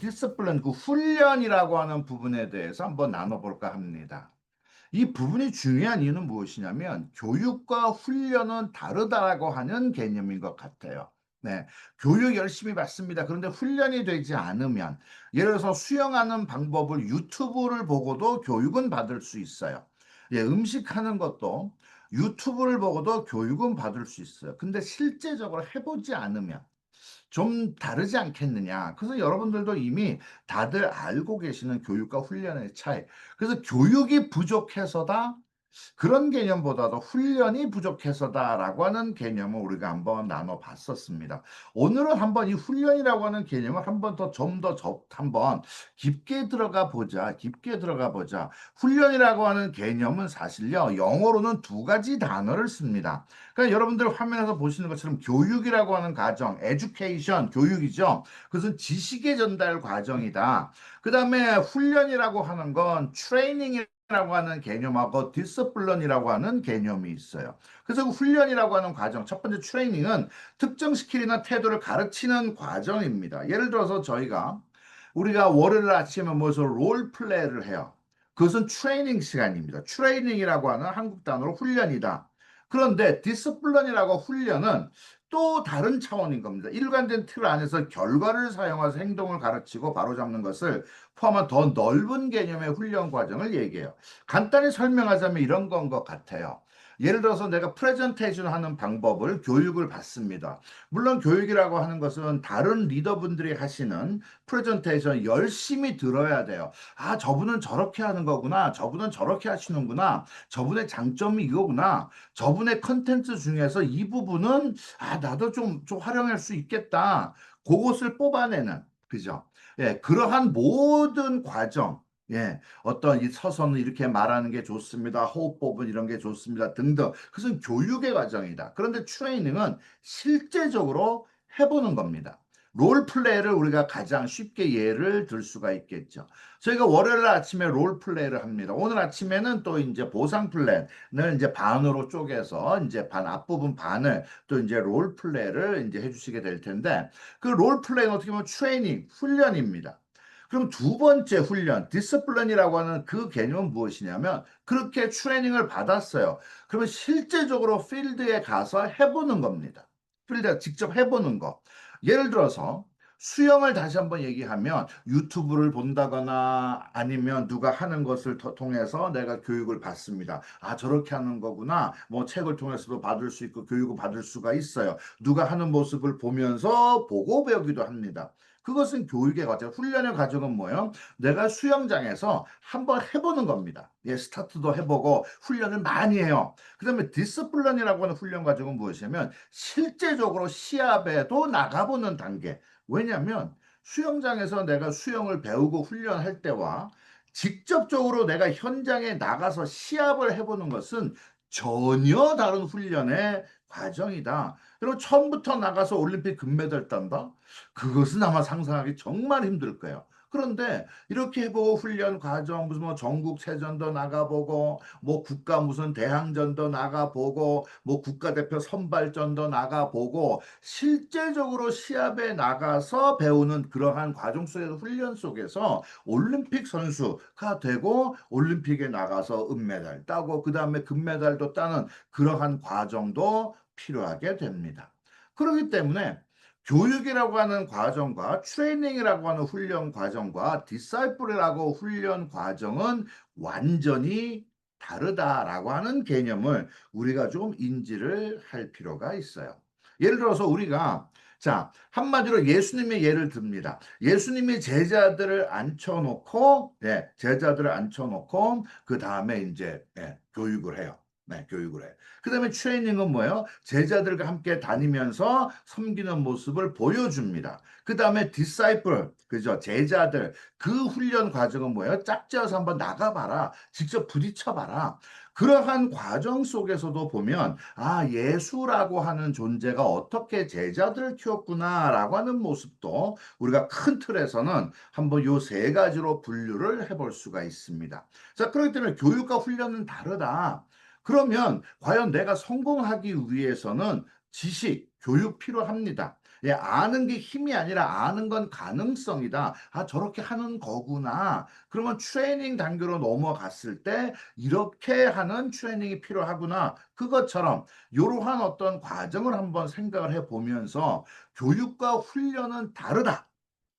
디스플린, 그 훈련이라고 하는 부분에 대해서 한번 나눠볼까 합니다. 이 부분이 중요한 이유는 무엇이냐면 교육과 훈련은 다르다라고 하는 개념인 것 같아요. 네, 교육 열심히 받습니다. 그런데 훈련이 되지 않으면 예를 들어서 수영하는 방법을 유튜브를 보고도 교육은 받을 수 있어요. 예, 음식하는 것도 유튜브를 보고도 교육은 받을 수 있어요. 근데 실제적으로 해보지 않으면 좀 다르지 않겠느냐. 그래서 여러분들도 이미 다들 알고 계시는 교육과 훈련의 차이. 그래서 교육이 부족해서다. 그런 개념보다도 훈련이 부족해서다라고 하는 개념을 우리가 한번 나눠 봤었습니다. 오늘은 한번 이 훈련이라고 하는 개념을 한번 더 좀 더 한번 깊게 들어가 보자. 깊게 들어가 보자. 훈련이라고 하는 개념은 사실요. 영어로는 두 가지 단어를 씁니다. 그러니까 여러분들 화면에서 보시는 것처럼 교육이라고 하는 과정, education, 교육이죠. 그것은 지식의 전달 과정이다. 그다음에 훈련이라고 하는 건 트레이닝 라고 하는 개념하고 디스플린이라고 하는 개념이 있어요. 그래서 그 훈련이라고 하는 과정, 첫 번째 트레이닝은 특정 스킬이나 태도를 가르치는 과정입니다. 예를 들어서 우리가 월요일 아침에 모여서 롤 플레이를 해요. 그것은 트레이닝 시간입니다. 트레이닝이라고 하는 한국 단어로 훈련이다. 그런데 디스플린이라고 훈련은 또 다른 차원인 겁니다. 일관된 틀 안에서 결과를 사용해서 행동을 가르치고 바로잡는 것을 포함한 더 넓은 개념의 훈련 과정을 얘기해요. 간단히 설명하자면 이런 건 것 같아요. 예를 들어서 내가 프레젠테이션 하는 방법을 교육을 받습니다. 물론 교육이라고 하는 것은 다른 리더분들이 하시는 프레젠테이션 열심히 들어야 돼요. 아, 저분은 저렇게 하는 거구나. 저분은 저렇게 하시는구나. 저분의 장점이 이거구나. 저분의 컨텐츠 중에서 이 부분은 나도 좀 활용할 수 있겠다. 그것을 뽑아내는, 그죠? 예, 그러한 모든 과정, 예, 어떤 이 서서는 이렇게 말하는 게 좋습니다. 호흡법은 이런 게 좋습니다. 등등. 그것은 교육의 과정이다. 그런데 트레이닝은 실제적으로 해보는 겁니다. 롤플레이를 우리가 가장 쉽게 예를 들 수가 있겠죠. 저희가 월요일 아침에 롤플레이를 합니다. 오늘 아침에는 또 이제 보상 플랜을 이제 반으로 쪼개서 이제 반 앞부분 반을 또 이제 롤플레이를 이제 해주시게 될 텐데 그 롤플레이는 어떻게 보면 트레이닝, 훈련입니다. 그럼 두 번째 훈련, 디스플린이라고 하는 그 개념은 무엇이냐면 그렇게 트레이닝을 받았어요. 그러면 실제적으로 필드에 가서 해보는 겁니다. 필드에 직접 해보는 거. 예를 들어서 수영을 다시 한번 얘기하면 유튜브를 본다거나 아니면 누가 하는 것을 통해서 내가 교육을 받습니다. 아, 저렇게 하는 거구나. 뭐 책을 통해서도 받을 수 있고 교육을 받을 수가 있어요. 누가 하는 모습을 보면서 보고 배우기도 합니다. 그것은 교육의 과정, 훈련의 과정은 뭐예요? 내가 수영장에서 한번 해보는 겁니다. 예, 스타트도 해보고 훈련을 많이 해요. 그 다음에 디스플린이라고 하는 훈련 과정은 무엇이냐면 실제적으로 시합에도 나가보는 단계. 왜냐하면 수영장에서 내가 수영을 배우고 훈련할 때와 직접적으로 내가 현장에 나가서 시합을 해보는 것은 전혀 다른 훈련의 과정이다. 그리고 처음부터 나가서 올림픽 금메달 딴다? 그것은 아마 상상하기 정말 힘들 거예요. 그런데 이렇게 해보고 훈련 과정 무슨 뭐 전국체전도 나가보고 뭐 국가 무슨 대항전도 나가보고 뭐 국가대표 선발전도 나가보고 실제적으로 시합에 나가서 배우는 그러한 과정 속에서 훈련 속에서 올림픽 선수가 되고 올림픽에 나가서 은메달 따고 그다음에 금메달도 따는 그러한 과정도 필요하게 됩니다. 그렇기 때문에 교육이라고 하는 과정과 트레이닝이라고 하는 훈련 과정과 디사이플이라고 훈련 과정은 완전히 다르다라고 하는 개념을 우리가 좀 인지를 할 필요가 있어요. 예를 들어서 우리가 한마디로 예수님의 예를 듭니다. 예수님이 제자들을 앉혀놓고 그 다음에 이제 교육을 해요. 네, 교육을 해. 그 다음에 트레이닝은 뭐예요? 제자들과 함께 다니면서 섬기는 모습을 보여줍니다. 그 다음에 디사이플, 그죠? 제자들, 그 훈련 과정은 뭐예요? 짝지어서 한번 나가봐라. 직접 부딪혀봐라. 그러한 과정 속에서도 보면, 아, 예수라고 하는 존재가 어떻게 제자들을 키웠구나라고 하는 모습도 우리가 큰 틀에서는 한번 요 세 가지로 분류를 해볼 수가 있습니다. 자, 그렇기 때문에 교육과 훈련은 다르다. 그러면 과연 내가 성공하기 위해서는 지식, 교육 필요합니다. 예, 아는 게 힘이 아니라 아는 건 가능성이다. 아, 저렇게 하는 거구나. 그러면 트레이닝 단계로 넘어갔을 때 이렇게 하는 트레이닝이 필요하구나. 그것처럼 이러한 어떤 과정을 한번 생각을 해 보면서 교육과 훈련은 다르다.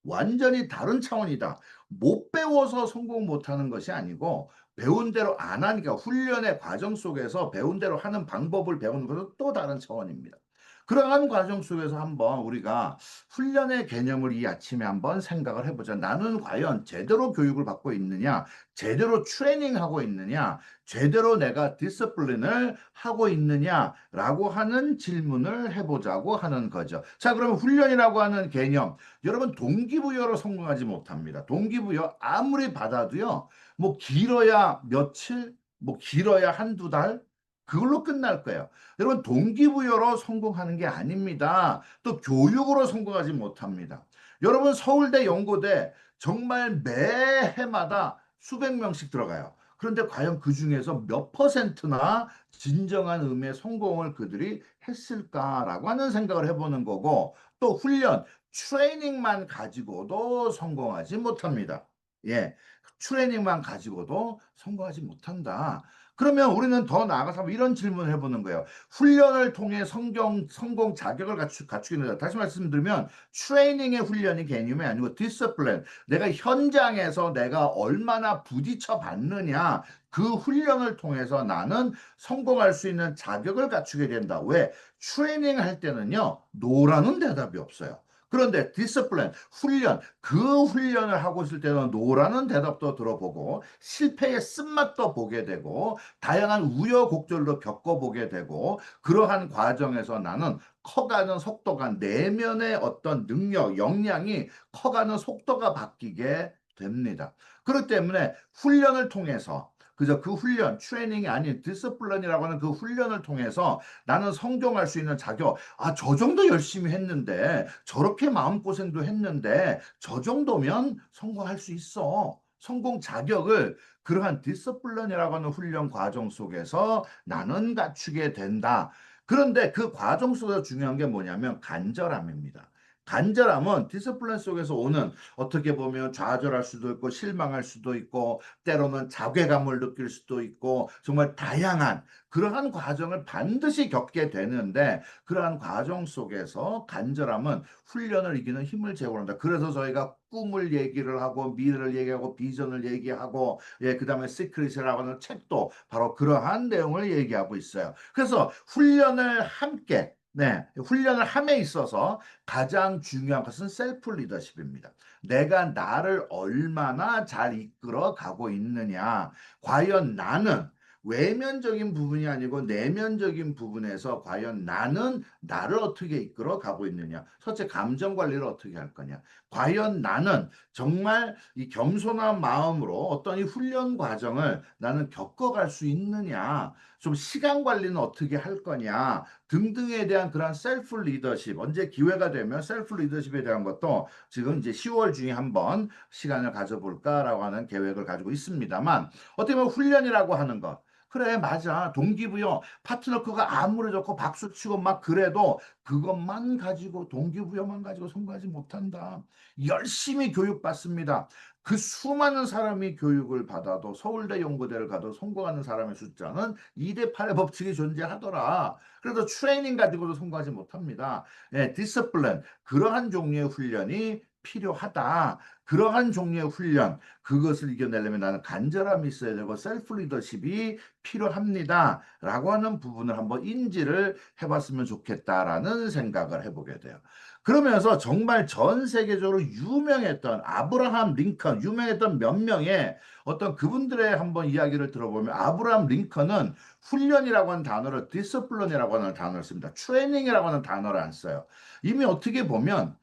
완전히 다른 차원이다. 못 배워서 성공 못하는 것이 아니고 배운 대로 안 하니까 훈련의 과정 속에서 배운 대로 하는 방법을 배우는 것은 또 다른 차원입니다. 그러한 과정 속에서 한번 우리가 훈련의 개념을 이 아침에 한번 생각을 해보자. 나는 과연 제대로 교육을 받고 있느냐, 제대로 트레이닝하고 있느냐, 제대로 내가 디스플린을 하고 있느냐라고 하는 질문을 해보자고 하는 거죠. 자, 그러면 훈련이라고 하는 개념, 여러분 동기부여로 성공하지 못합니다. 동기부여 아무리 받아도요. 뭐 길어야 며칠, 뭐 길어야 한두 달 그걸로 끝날 거예요. 여러분 동기부여로 성공하는 게 아닙니다. 또 교육으로 성공하지 못합니다. 여러분 서울대, 연고대 정말 매해마다 수백 명씩 들어가요. 그런데 과연 그 중에서 몇 퍼센트나 진정한 의미의 성공을 그들이 했을까라고 하는 생각을 해보는 거고 또 훈련, 트레이닝만 가지고도 성공하지 못합니다. 예, 트레이닝만 가지고도 성공하지 못한다. 그러면 우리는 더 나아가서 한번 이런 질문을 해보는 거예요. 훈련을 통해 성공 자격을 갖추게 된다. 다시 말씀드리면 트레이닝의 훈련이 개념이 아니고 디스플레인. 내가 현장에서 내가 얼마나 부딪혀 봤느냐. 그 훈련을 통해서 나는 성공할 수 있는 자격을 갖추게 된다. 왜? 트레이닝 할 때는요. 노라는 대답이 없어요. 그런데 디스플레인, 훈련, 그 훈련을 하고 있을 때는 노라는 대답도 들어보고 실패의 쓴맛도 보게 되고 다양한 우여곡절도 겪어보게 되고 그러한 과정에서 나는 커가는 속도가 내면의 어떤 능력, 역량이 커가는 속도가 바뀌게 됩니다. 그렇기 때문에 훈련을 통해서 그저 그 훈련, 트레이닝이 아닌 디스플린이라고 하는 그 훈련을 통해서 나는 성공할 수 있는 자격, 아, 저 정도 열심히 했는데, 저렇게 마음고생도 했는데, 저 정도면 성공할 수 있어. 성공 자격을 그러한 디스플린이라고 하는 훈련 과정 속에서 나는 갖추게 된다. 그런데 그 과정 속에서 중요한 게 뭐냐면 간절함입니다. 간절함은 디스플린 속에서 오는 어떻게 보면 좌절할 수도 있고 실망할 수도 있고 때로는 자괴감을 느낄 수도 있고 정말 다양한 그러한 과정을 반드시 겪게 되는데 그러한 과정 속에서 간절함은 훈련을 이기는 힘을 제공한다. 그래서 저희가 꿈을 얘기를 하고 미래를 얘기하고 비전을 얘기하고 예, 그다음에 시크릿이라고 하는 책도 바로 그러한 내용을 얘기하고 있어요. 그래서 훈련을 함께 네, 훈련을 함에 있어서 가장 중요한 것은 셀프 리더십입니다. 내가 나를 얼마나 잘 이끌어 가고 있느냐. 과연 나는 외면적인 부분이 아니고 내면적인 부분에서 과연 나는 나를 어떻게 이끌어 가고 있느냐. 첫째, 감정 관리를 어떻게 할 거냐. 과연 나는 정말 이 겸손한 마음으로 어떤 이 훈련 과정을 나는 겪어갈 수 있느냐. 좀 시간 관리는 어떻게 할 거냐. 등등에 대한 그런 셀프 리더십. 언제 기회가 되면 셀프 리더십에 대한 것도 지금 이제 10월 중에 한번 시간을 가져볼까라고 하는 계획을 가지고 있습니다만 어떻게 보면 훈련이라고 하는 것. 그래, 맞아. 동기부여. 파트너크가 아무리 좋고 박수치고 막 그래도 그것만 가지고 동기부여만 가지고 성공하지 못한다. 열심히 교육받습니다. 그 수많은 사람이 교육을 받아도 서울대 연구대를 가도 성공하는 사람의 숫자는 2대 8의 법칙이 존재하더라. 그래도 트레이닝 가지고도 성공하지 못합니다. 예, 디스플린. 그러한 종류의 훈련이 필요하다. 그러한 종류의 훈련, 그것을 이겨내려면 나는 간절함이 있어야 되고 셀프 리더십이 필요합니다. 라고 하는 부분을 한번 인지를 해봤으면 좋겠다라는 생각을 해보게 돼요. 그러면서 정말 전 세계적으로 유명했던 아브라함 링컨, 유명했던 몇 명의 어떤 그분들의 한번 이야기를 들어보면 아브라함 링컨은 훈련이라고 하는 단어를 디스플린이라고 하는 단어를 씁니다. 트레이닝이라고 하는 단어를 안 써요. 이미 어떻게 보면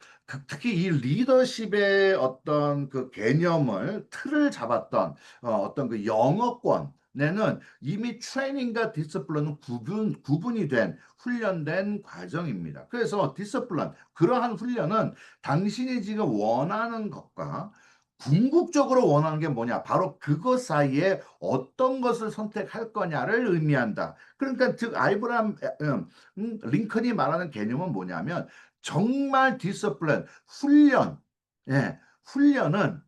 특히 이 리더십의 어떤 그 개념을 틀을 잡았던 어떤 그 영어권 내는 이미 트레이닝과 디스플린은 구분이 된 훈련된 과정입니다. 그래서 디스플린, 그러한 훈련은 당신이 지금 원하는 것과 궁극적으로 원하는 게 뭐냐? 바로 그것 사이에 어떤 것을 선택할 거냐를 의미한다. 그러니까 즉 링컨이 말하는 개념은 뭐냐면 정말 디스플레인, 훈련, 예, 훈련은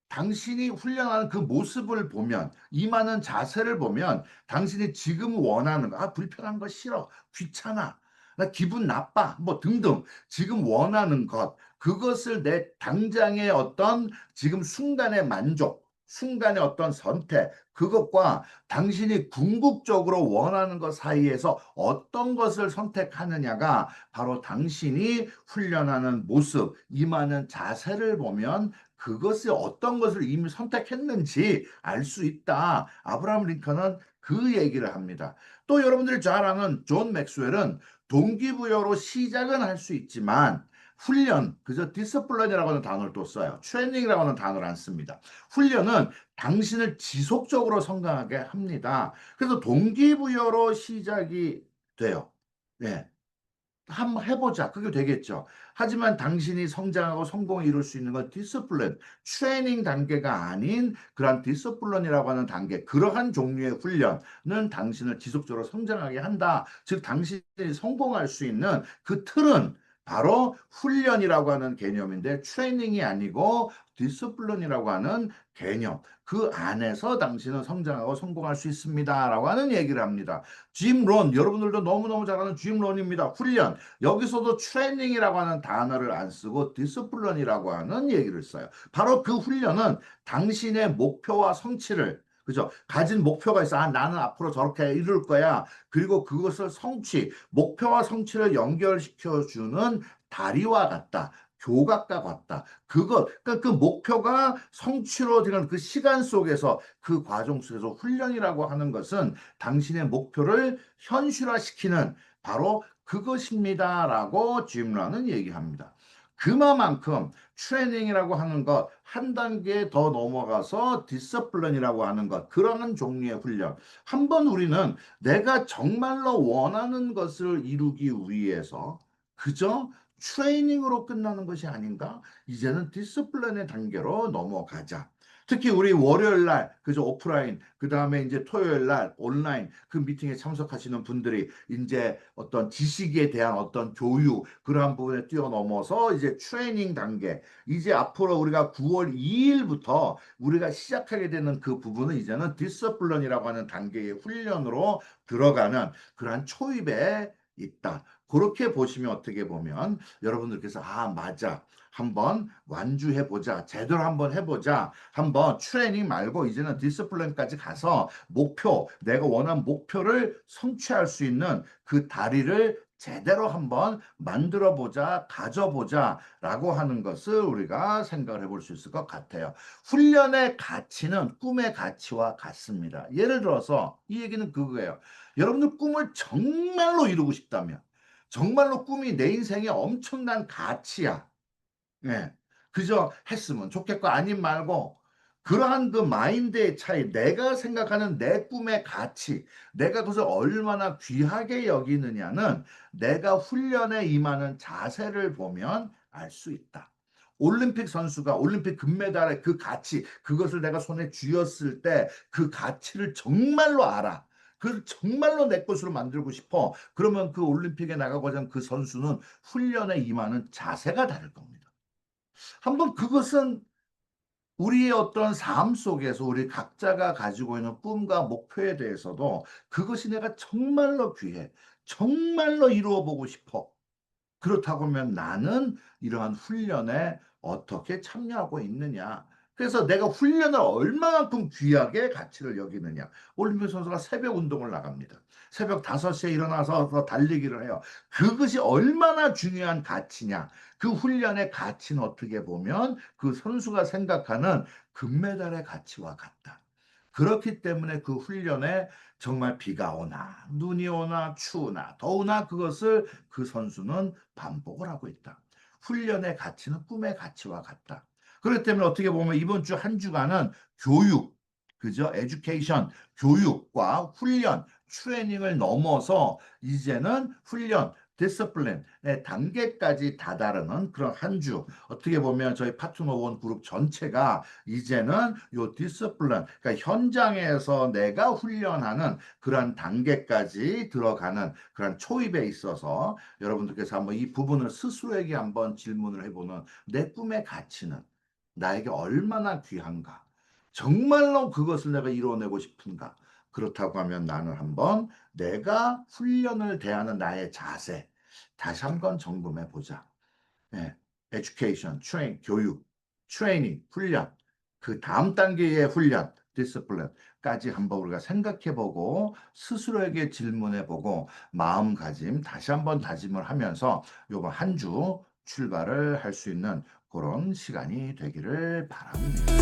당신이 훈련하는 그 모습을 보면, 임하는 자세를 보면, 당신이 지금 원하는 거, 아, 불편한 거 싫어, 귀찮아, 나 기분 나빠, 뭐 등등, 지금 원하는 것, 그것을 내 당장의 어떤 지금 순간의 만족, 순간의 어떤 선택, 그것과 당신이 궁극적으로 원하는 것 사이에서 어떤 것을 선택하느냐가 바로 당신이 훈련하는 모습, 임하는 자세를 보면 그것이 어떤 것을 이미 선택했는지 알 수 있다. 아브라함 링컨은 그 얘기를 합니다. 또 여러분들이 잘 아는 존 맥스웰은 동기부여로 시작은 할 수 있지만 훈련, 그저 디스플린이라고 하는 단어를 또 써요. 트레이닝이라고 하는 단어를 안 씁니다. 훈련은 당신을 지속적으로 성장하게 합니다. 그래서 동기부여로 시작이 돼요. 네. 한번 해보자. 그게 되겠죠. 하지만 당신이 성장하고 성공을 이룰 수 있는 건 디스플린, 트레이닝 단계가 아닌 그러한 디스플린이라고 하는 단계, 그러한 종류의 훈련은 당신을 지속적으로 성장하게 한다. 즉, 당신이 성공할 수 있는 그 틀은 바로 훈련이라고 하는 개념인데 트레이닝이 아니고 디스플린이라고 하는 개념. 그 안에서 당신은 성장하고 성공할 수 있습니다라고 하는 얘기를 합니다. 짐 론, 여러분들도 너무너무 잘 아는 짐 론입니다. 훈련. 여기서도 트레이닝이라고 하는 단어를 안 쓰고 디스플린이라고 하는 얘기를 써요. 바로 그 훈련은 당신의 목표와 성취를, 그죠? 가진 목표가 있어. 아, 나는 앞으로 저렇게 이룰 거야. 그리고 그것을 성취, 목표와 성취를 연결시켜 주는 다리와 같다. 교각과 같다. 그러니까 그 목표가 성취로 되는 그 시간 속에서, 그 과정 속에서 훈련이라고 하는 것은 당신의 목표를 현실화시키는 바로 그것입니다라고 짐런은 얘기합니다. 그만큼 트레이닝이라고 하는 것, 한 단계 더 넘어가서 디스플린이라고 하는 것, 그러한 종류의 훈련. 한번 우리는 내가 정말로 원하는 것을 이루기 위해서 그저 트레이닝으로 끝나는 것이 아닌가? 이제는 디스플린의 단계로 넘어가자. 특히 우리 월요일 날, 그저 오프라인, 그 다음에 이제 토요일 날 온라인 그 미팅에 참석하시는 분들이 이제 어떤 지식에 대한 어떤 교육, 그러한 부분에 뛰어넘어서 이제 트레이닝 단계, 이제 앞으로 우리가 9월 2일부터 우리가 시작하게 되는 그 부분은 이제는 디스플린이라고 하는 단계의 훈련으로 들어가는 그러한 초입에 있다. 그렇게 보시면 어떻게 보면 여러분들께서 아, 맞아. 한번 완주해보자. 제대로 한번 해보자. 한번 트레이닝 말고 이제는 디스플레인까지 가서 목표, 내가 원하는 목표를 성취할 수 있는 그 다리를 제대로 한번 만들어 보자, 가져보자 라고 하는 것을 우리가 생각을 해볼 수 있을 것 같아요. 훈련의 가치는 꿈의 가치와 같습니다. 예를 들어서 이 얘기는 그거예요. 여러분들 꿈을 정말로 이루고 싶다면, 정말로 꿈이 내 인생에 엄청난 가치야. 예. 그저 했으면 좋겠고 아님 말고, 그러한 그 마인드의 차이, 내가 생각하는 내 꿈의 가치, 내가 그것을 얼마나 귀하게 여기느냐는 내가 훈련에 임하는 자세를 보면 알 수 있다. 올림픽 선수가 올림픽 금메달의 그 가치, 그것을 내가 손에 쥐었을 때 그 가치를 정말로 알아. 그걸 정말로 내 것으로 만들고 싶어. 그러면 그 올림픽에 나가고자 하는 그 선수는 훈련에 임하는 자세가 다를 겁니다. 한번 그것은 우리의 어떤 삶 속에서 우리 각자가 가지고 있는 꿈과 목표에 대해서도 그것이 내가 정말로 귀해. 정말로 이루어 보고 싶어. 그렇다고 하면 나는 이러한 훈련에 어떻게 참여하고 있느냐. 그래서 내가 훈련을 얼마만큼 귀하게 가치를 여기느냐. 올림픽 선수가 새벽 운동을 나갑니다. 새벽 5시에 일어나서 달리기를 해요. 그것이 얼마나 중요한 가치냐. 그 훈련의 가치는 어떻게 보면 그 선수가 생각하는 금메달의 가치와 같다. 그렇기 때문에 그 훈련에 정말 비가 오나 눈이 오나 추우나 더우나 그것을 그 선수는 반복을 하고 있다. 훈련의 가치는 꿈의 가치와 같다. 그렇기 때문에 어떻게 보면 이번 주 한 주간은 교육, 그죠? 에듀케이션, 교육과 훈련, 트레이닝을 넘어서 이제는 훈련, 디스플린의 단계까지 다다르는 그런 한 주. 어떻게 보면 저희 파트너 원 그룹 전체가 이제는 요 디스플린, 그러니까 현장에서 내가 훈련하는 그런 단계까지 들어가는 그런 초입에 있어서 여러분들께서 한번 이 부분을 스스로에게 한번 질문을 해보는, 내 꿈의 가치는 나에게 얼마나 귀한가? 정말로 그것을 내가 이루어내고 싶은가? 그렇다고 하면 나는 한번 내가 훈련을 대하는 나의 자세 다시 한번 점검해 보자. 예, education, 교육, 트레이닝, 훈련, 그 다음 단계의 훈련, 디스플린까지 한번 우리가 생각해 보고 스스로에게 질문해 보고 마음가짐 다시 한번 다짐을 하면서 요번 한 주 출발을 할 수 있는 그런 시간이 되기를 바랍니다.